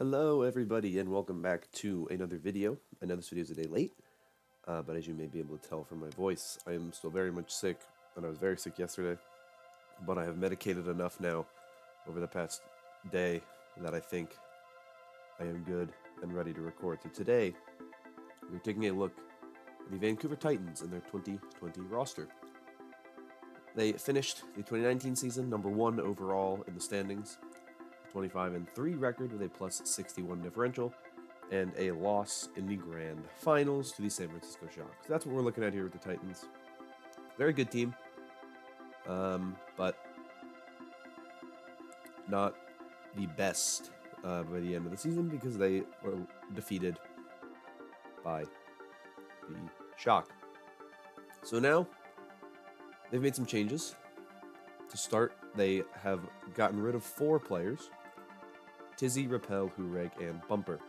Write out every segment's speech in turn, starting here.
Hello everybody and welcome back to another video. I know this video is a day late, but as you may be able to tell from my voice, I am still very much sick, and I was very sick yesterday, but I have medicated enough now over the past day that I think I am good and ready to record. So today, we're taking a look at the Vancouver Titans and their 2020 roster. They finished the 2019 season number 1 overall in the standings, 25-3 record with a plus 61 differential, and a loss in the grand finals to the San Francisco Shock. So that's what we're looking at here with the Titans. Very good team, but not the best by the end of the season because they were defeated by the Shock. So now they've made some changes. To start, they have gotten rid of 4 players: Tizzy, Rappel, Hureg, and Bumper.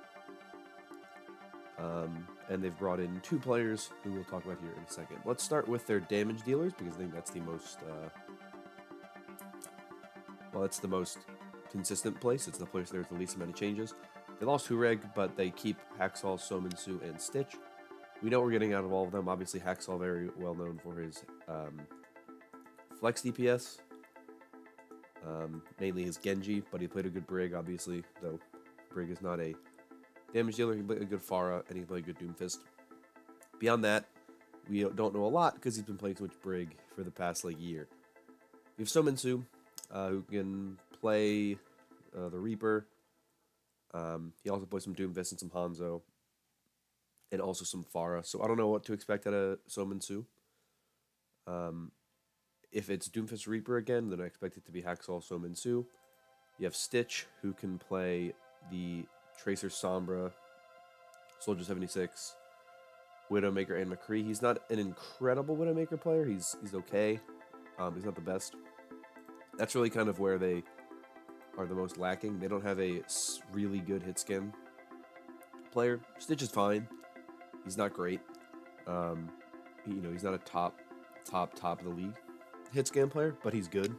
And they've brought in 2 players who we'll talk about here in a second. Let's start with their damage dealers because I think that's the most, it's the most consistent place. It's the place there's the least amount of changes. They lost Hureg, but they keep Hacksaw, Sominsu, and Stitch. We know what we're getting out of all of them. Obviously, Hacksaw very well known for his flex DPS. Mainly his Genji, but he played a good Brig, obviously, though Brig is not a damage dealer. He played a good Pharah, and he played a good Doomfist. Beyond that, we don't know a lot, because he's been playing so much Brig for the past, year. We have Sominsu, who can play the Reaper. He also plays some Doomfist and some Hanzo, and also some Pharah, so I don't know what to expect out of Sominsu. If it's Doomfist Reaper again, then I expect it to be Hacksaw, Sominsu. You have Stitch, who can play the Tracer Sombra, Soldier 76, Widowmaker, and McCree. He's not an incredible Widowmaker player. He's okay. He's not the best. That's really kind of where they are the most lacking. They don't have a really good hit scan player. Stitch is fine. He's not great. He's not a top of the league hit scan player, but he's good.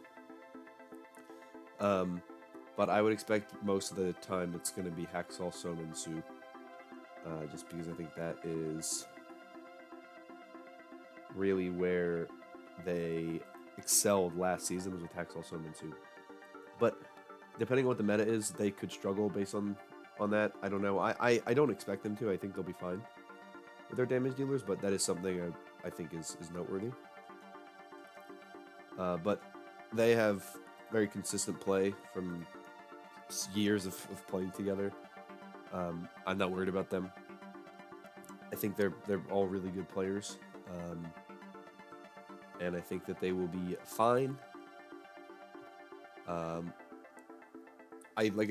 But I would expect most of the time it's going to be Hacksaw, Sominsu, just because I think that is really where they excelled last season, was with Hacksaw, Sominsu. But depending on what the meta is, they could struggle based on that. I don't know. I don't expect them to. I think they'll be fine with their damage dealers, but that is something I think is noteworthy. But they have very consistent play from years of playing together. I'm not worried about them. I think they're all really good players, and I think that they will be fine. Like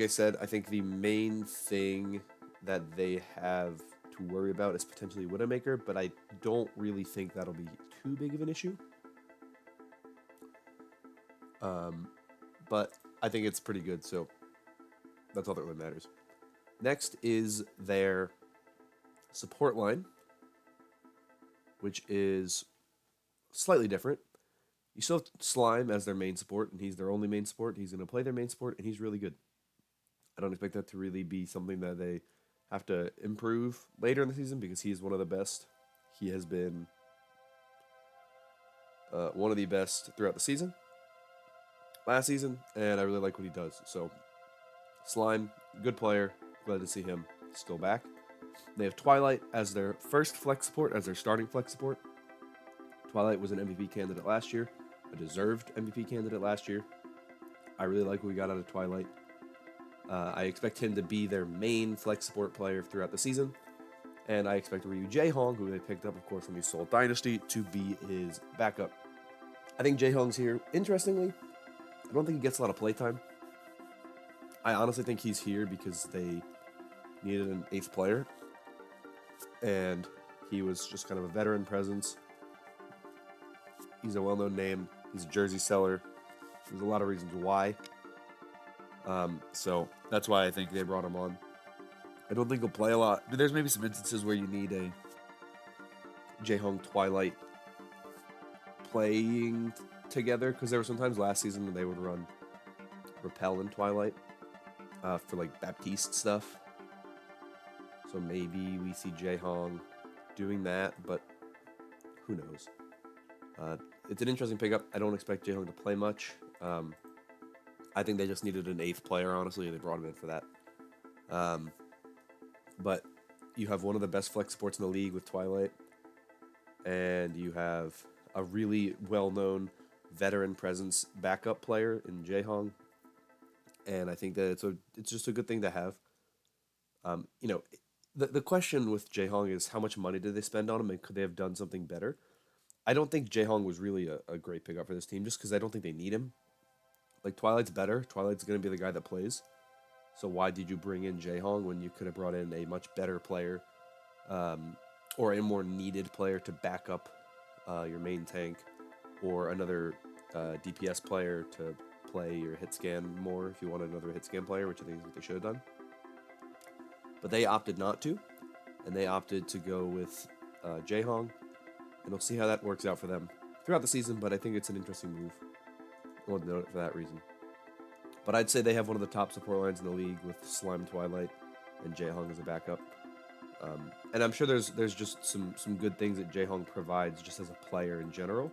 I said, I think the main thing that they have to worry about is potentially Widowmaker, but I don't really think that'll be too big of an issue. But I think it's pretty good, so that's all that really matters. Next is their support line, which is slightly different. You still have Slime as their main support, and he's their only main support. He's going to play their main support, and he's really good. I don't expect that to really be something that they have to improve later in the season, because he is one of the best. He has been one of the best throughout the season. Last season, and I really like what he does. So, Slime, good player. Glad to see him still back. They have Twilight as their first flex support, as their starting flex support. Twilight was an MVP candidate last year, a deserved MVP candidate last year. I really like what we got out of Twilight. I expect him to be their main flex support player throughout the season. And I expect Ryu Jaehong, who they picked up, of course, from the Seoul Dynasty, to be his backup. I think Jaehong's here. Interestingly, I don't think he gets a lot of playtime. I honestly think he's here because they needed an 8th player, and he was just kind of a veteran presence. He's a well-known name. He's a jersey seller. There's a lot of reasons why. So that's why I think they brought him on. I don't think he'll play a lot. There's maybe some instances where you need a Jaehong Twilight playing together, because there were sometimes last season when they would run Rappel and Twilight, for like Baptiste stuff. So maybe we see Jae-Hong doing that, but who knows? It's an interesting pickup. I don't expect Jae-Hong to play much. I think they just needed an 8th player, honestly, and they brought him in for that. But you have one of the best flex supports in the league with Twilight, and you have a really well-known veteran presence backup player in Jae-Hong, and I think that it's just a good thing to have. You know, the question with Jae-Hong is how much money did they spend on him, and could they have done something better? I don't think Jae-Hong was really a great pickup for this team, just because I don't think they need him. Like, Twilight's better. Twilight's going to be the guy that plays. So why did you bring in Jae-Hong when you could have brought in a much better player, or a more needed player to back up your main tank, or another DPS player to play your hit scan more if you wanted another hit scan player, which I think is what they should have done. But they opted not to, and they opted to go with Jae-Hong, and we'll see how that works out for them throughout the season, but I think it's an interesting move. I want to note it for that reason. But I'd say they have one of the top support lines in the league with Slime Twilight and Jae-Hong as a backup. And I'm sure there's just some good things that Jae-Hong provides just as a player in general.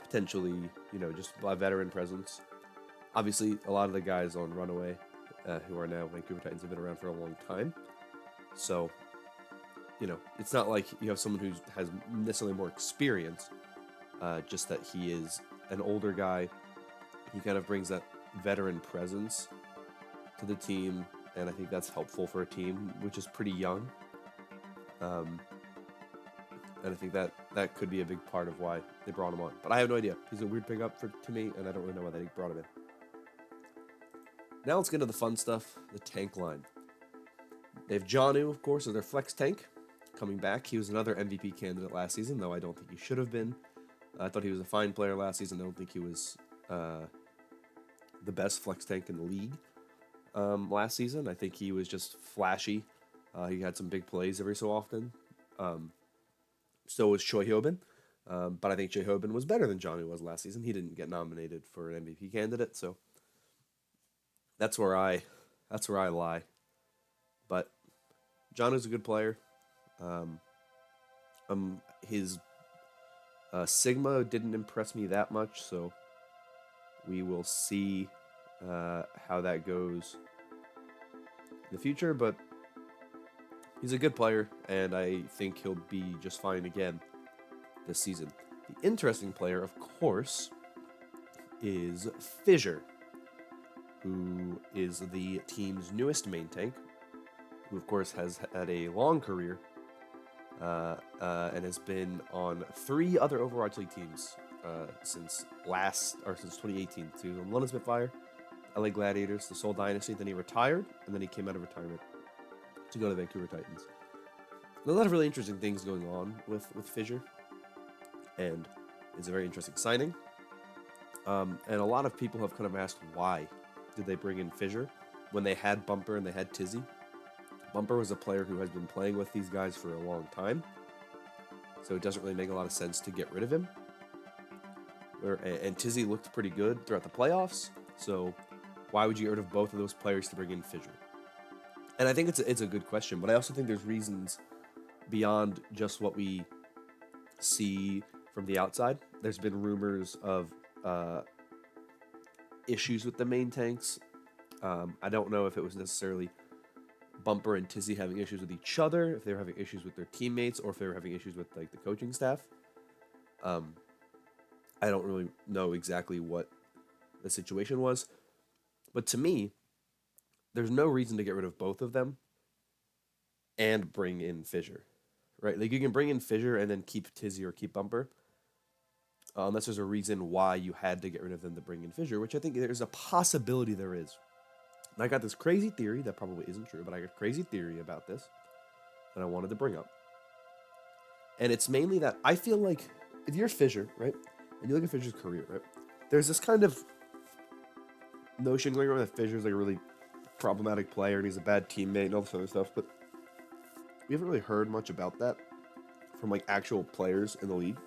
Potentially, just a veteran presence. Obviously, a lot of the guys on Runaway, who are now Vancouver Titans, have been around for a long time. So, it's not like you have someone who has necessarily more experience, just that he is an older guy. He kind of brings that veteran presence to the team, and I think that's helpful for a team which is pretty young. And I think that could be a big part of why they brought him on. But I have no idea. He's a weird pickup to me, and I don't really know why they brought him in. Now let's get into the fun stuff, the tank line. They have Janu, of course, as their flex tank, coming back. He was another MVP candidate last season, though I don't think he should have been. I thought he was a fine player last season. I don't think he was the best flex tank in the league last season. I think he was just flashy. He had some big plays every so often. So was Choi Hyobin. But I think Choi Hyobin was better than Johnny was last season. He didn't get nominated for an MVP candidate, so that's where I lie. But Johnny's a good player. His Sigma didn't impress me that much, so we will see how that goes in the future, but he's a good player, and I think he'll be just fine again this season. The interesting player, of course, is Fissure, who is the team's newest main tank, who, of course, has had a long career and has been on 3 other Overwatch League teams since 2018. So he was on London Spitfire, LA Gladiators, the Seoul Dynasty, then he retired, and then he came out of retirement to go to Vancouver Titans. And a lot of really interesting things going on with Fissure, and it's a very interesting signing. And a lot of people have kind of asked why did they bring in Fissure when they had Bumper and they had Tizzy. Bumper was a player who has been playing with these guys for a long time, so it doesn't really make a lot of sense to get rid of him. And Tizzy looked pretty good throughout the playoffs, so why would you get rid of both of those players to bring in Fissure? And I think it's a good question, but I also think there's reasons beyond just what we see from the outside. There's been rumors of issues with the main tanks. I don't know if it was necessarily Bumper and Tizzy having issues with each other, if they were having issues with their teammates, or if they were having issues with the coaching staff. I don't really know exactly what the situation was, but to me, there's no reason to get rid of both of them and bring in Fissure, right? Like, you can bring in Fissure and then keep Tizzy or keep Bumper, unless there's a reason why you had to get rid of them to bring in Fissure, which I think there's a possibility there is. And I got this crazy theory that probably isn't true, but I got a crazy theory about this that I wanted to bring up. And it's mainly that I feel like if you're Fissure, right, and you look at Fissure's career, right, there's this kind of notion going around that Fissure's like a really problematic player and he's a bad teammate and all this other stuff, but we haven't really heard much about that from like actual players in the league.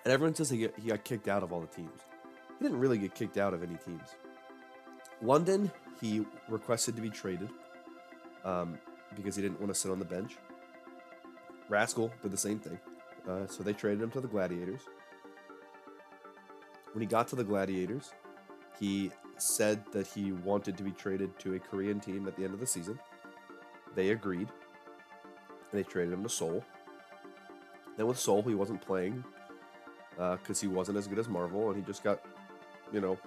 And everyone says he got kicked out of all the teams. He didn't really get kicked out of any teams. London, he requested to be traded because he didn't want to sit on the bench. Rascal did the same thing. So they traded him to the Gladiators. When he got to the Gladiators, he said that he wanted to be traded to a Korean team at the end of the season. They agreed. And they traded him to Seoul. Then with Seoul, he wasn't playing because he wasn't as good as Marvel, and he just got, you know,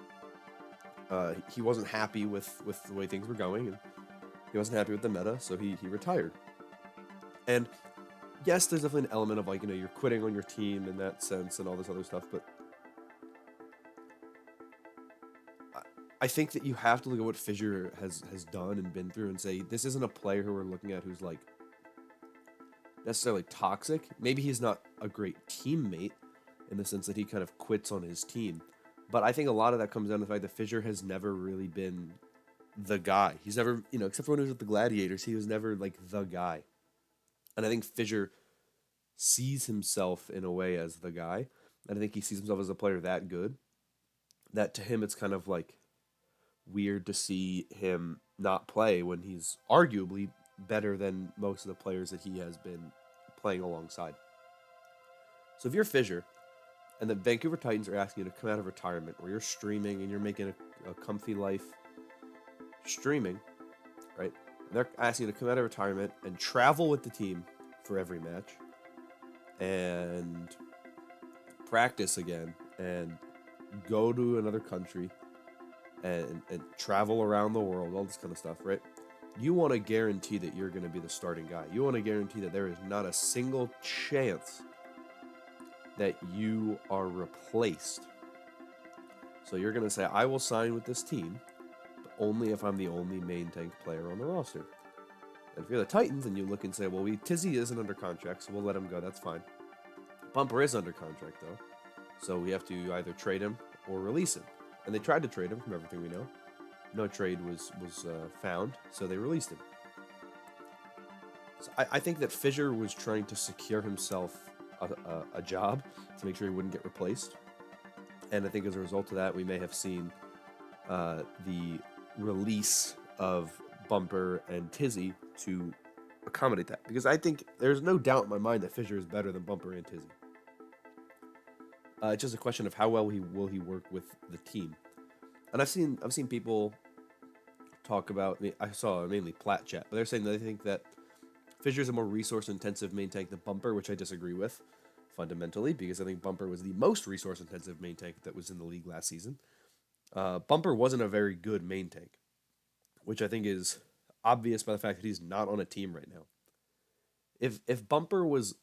he wasn't happy with the way things were going, and he wasn't happy with the meta, so he retired. And yes, there's definitely an element of like, you're quitting on your team in that sense and all this other stuff, but I think that you have to look at what Fissure has done and been through and say, this isn't a player who we're looking at who's like necessarily toxic. Maybe he's not a great teammate in the sense that he kind of quits on his team. But I think a lot of that comes down to the fact that Fissure has never really been the guy. He's never, except for when he was with the Gladiators, he was never like the guy. And I think Fissure sees himself in a way as the guy. And I think he sees himself as a player that good that to him it's kind of like weird to see him not play when he's arguably better than most of the players that he has been playing alongside. So if you're Fissure and the Vancouver Titans are asking you to come out of retirement where you're streaming and you're making a comfy life streaming, right? And they're asking you to come out of retirement and travel with the team for every match and practice again and go to another country and travel around the world, all this kind of stuff, right? You want to guarantee that you're going to be the starting guy. You want to guarantee that there is not a single chance that you are replaced. So you're going to say, I will sign with this team, but only if I'm the only main tank player on the roster. And if you're the Titans and you look and say, well, Tizzy isn't under contract, so we'll let him go, that's fine. Bumper is under contract, though, so we have to either trade him or release him. And they tried to trade him, from everything we know. No trade was found, so they released him. So I think that Fissure was trying to secure himself a job to make sure he wouldn't get replaced. And I think as a result of that, we may have seen the release of Bumper and Tizzy to accommodate that. Because I think there's no doubt in my mind that Fissure is better than Bumper and Tizzy. It's just a question of how well will he work with the team. And I've seen people talk about. I saw mainly Plat chat, but they're saying that they think that Fissure is a more resource-intensive main tank than Bumper, which I disagree with fundamentally, because I think Bumper was the most resource-intensive main tank that was in the league last season. Bumper wasn't a very good main tank, which I think is obvious by the fact that he's not on a team right now. If Bumper was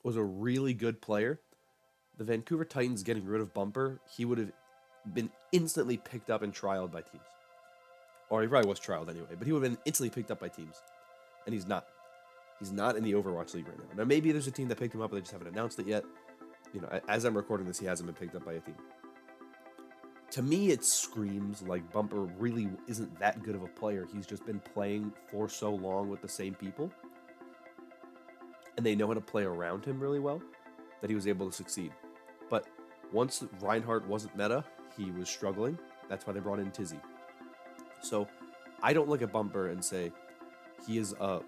a really good player, the Vancouver Titans getting rid of Bumper, he would have been instantly picked up and trialed by teams. Or he probably was trialed anyway, but he would have been instantly picked up by teams. And he's not. He's not in the Overwatch League right now. Now, maybe there's a team that picked him up, but they just haven't announced it yet. As I'm recording this, he hasn't been picked up by a team. To me, it screams like Bumper really isn't that good of a player. He's just been playing for so long with the same people. And they know how to play around him really well, that he was able to succeed. But once Reinhardt wasn't meta, he was struggling. That's why they brought in Tizzy. So I don't look at Bumper and say he is a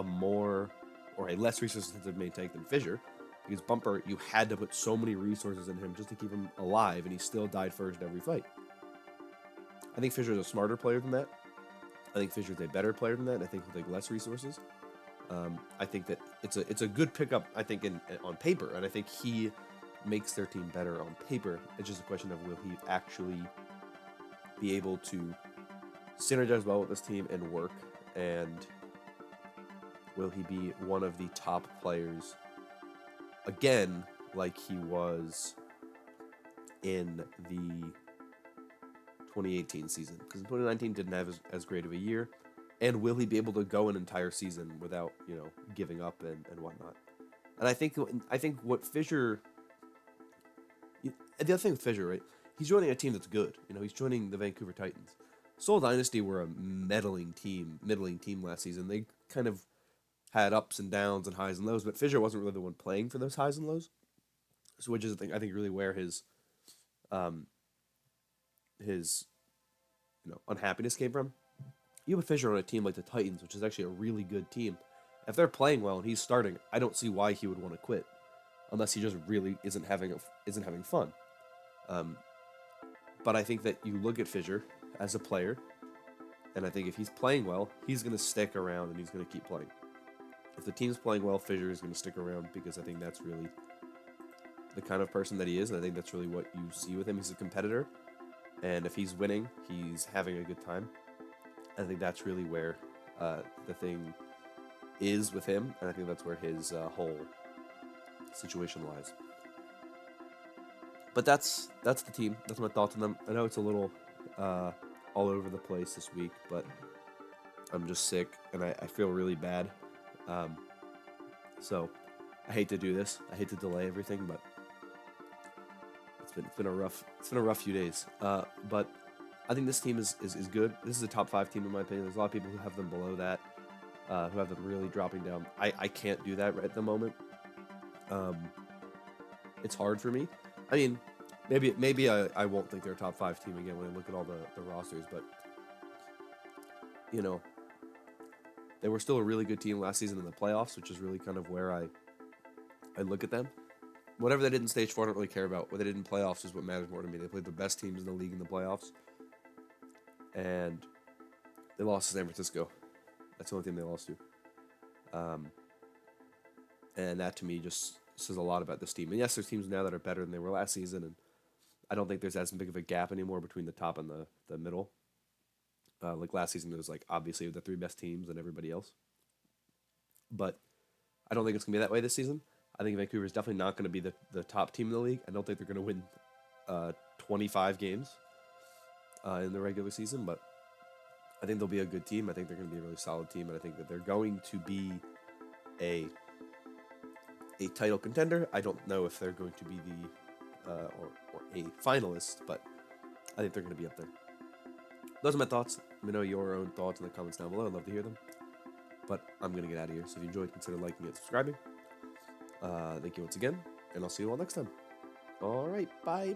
more or a less resource-intensive main tank than Fissure, because Bumper, you had to put so many resources in him just to keep him alive, and he still died first every fight. I think Fissure's a smarter player than that. I think Fissure's a better player than that. I think he'll take less resources. I think that it's a good pickup, I think, on paper, and I think he makes their team better on paper. It's just a question of will he actually be able to synergize well with this team and work, and will he be one of the top players again like he was in the 2018 season? Because in 2019 didn't have as great of a year. And will he be able to go an entire season without, giving up and whatnot? And I think what Fissure, the other thing with Fissure, right? He's joining a team that's good. He's joining the Vancouver Titans. Seoul Dynasty were a middling team last season. They kind of had ups and downs and highs and lows, but Fissure wasn't really the one playing for those highs and lows. So which is I think really where his unhappiness came from. You have a Fisher on a team like the Titans, which is actually a really good team. If they're playing well and he's starting, I don't see why he would want to quit, unless he just really isn't having fun. Um, but I think that you look at Fisher as a player, and I think if he's playing well, he's going to stick around and he's going to keep playing. If the team's playing well, Fisher is going to stick around because I think that's really the kind of person that he is, and I think that's really what you see with him. He's a competitor, and if he's winning, he's having a good time. I think that's really where the thing is with him, and I think that's where his whole situation lies. But that's the team. That's my thoughts on them. I know it's a little all over the place this week, but I'm just sick, and I feel really bad. So I hate to do this. I hate to delay everything, but it's been a rough few days. But I think this team is good. This is a top 5 team in my opinion. There's a lot of people who have them below that, who have them really dropping down. I can't do that right at the moment. It's hard for me. I mean, maybe I won't think they're a top 5 team again when I look at all the rosters, but they were still a really good team last season in the playoffs, which is really kind of where I look at them. Whatever they did in stage 4, I don't really care about. What they did in playoffs is what matters more to me. They played the best teams in the league in the playoffs, and they lost to San Francisco. That's the only team they lost to. And that to me just says a lot about this team. And yes, there's teams now that are better than they were last season, and I don't think there's as big of a gap anymore between the top and the middle. Like last season, it was like obviously the 3 best teams and everybody else. But I don't think it's going to be that way this season. I think Vancouver is definitely not going to be the top team in the league. I don't think they're going to win 25 games in the regular season, but I think they'll be a good team. I think they're going to be a really solid team, and I think that they're going to be a title contender. I don't know if they're going to be or a finalist, but I think they're going to be up there. Those are my thoughts. Let me know your own thoughts in the comments down below. I'd love to hear them. But I'm going to get out of here. So if you enjoyed, consider liking and subscribing. Thank you once again, and I'll see you all next time. All right, bye.